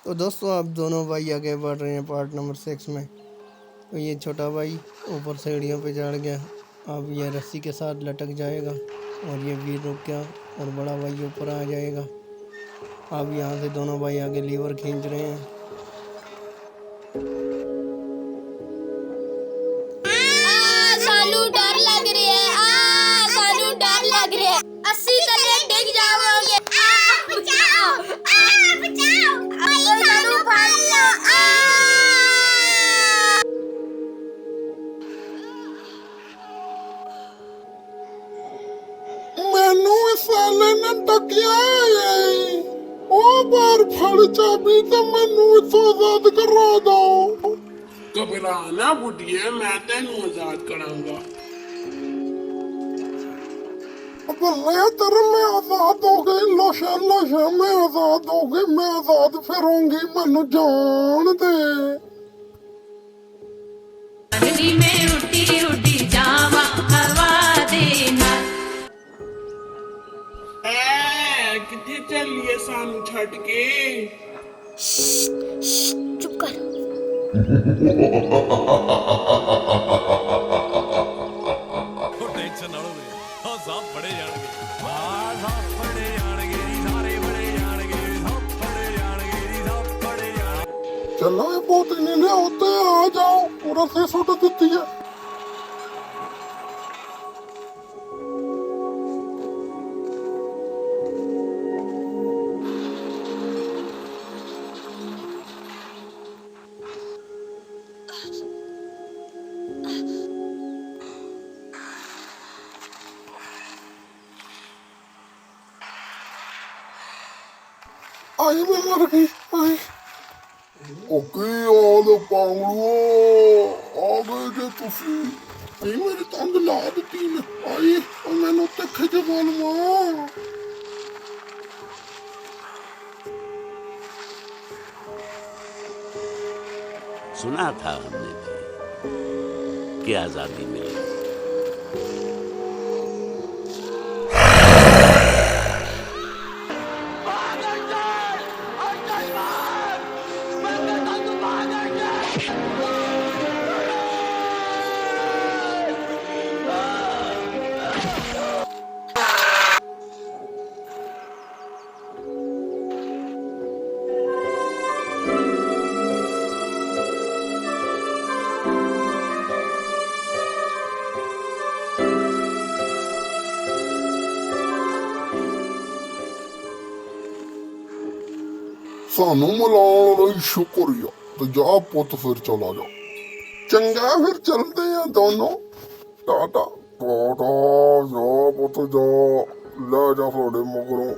तो दोस्तों आप दोनों भाई आगे बढ़ रहे हैं पार्ट नंबर 6 में। तो ये छोटा भाई ऊपर सीढ़ियों पे चढ़ गया, अब ये रस्सी के साथ लटक जाएगा और ये वीर रुक गया और बड़ा भाई ऊपर आ जाएगा। अब यहाँ से दोनों भाई आगे लीवर खींच रहे हैं। सानू डर लग रहा है, सानू डर लग रहा है, अस्सी तले डिग जाओगे। बचाओ, बचाओ, भाई सानू फड़ लो। मैनू इस साले ने टकिया है, ओ बार फड़ चाबी तो मैनू इथों आजाद करा दो। घबराना बुढ़िए, मैं तेनू आजाद करांगा। बल्ले तेरे में आजाद हो गई, लोशा लोशा में आजाद हो गई, मैं आजाद फिरूंगी, मैनू जान दे। में उड़ी उड़ी जावा हवा देना। किथे चलिए सानू छड़ के? चुप कर। टेंशन ना लो, हाँ सब बड़े जाएंगे, हाँ सब बड़े जाएंगे, सारे बड़े जाएंगे, सब बड़े जाएंगे, सब बड़े जाएंगे। चलो ये बहुत नीले होते आ जाओ, पूरा से सुट देती है। आई मैं मर गई, आई ओके आल पागलो आ गए जे तुसी। आई मेरी तंग ला दी ने, आई और मैनू ते खिच बोलवा। सुना था हमने भी कि आजादी मिलेगी। सानू मिलान लई शुक्रिया, तो जा पुत फिर चला जा। चंगा फिर चलते हैं दोनों, टाटा टाटा। जा पुत जा, ले जा थोड़े मगरों।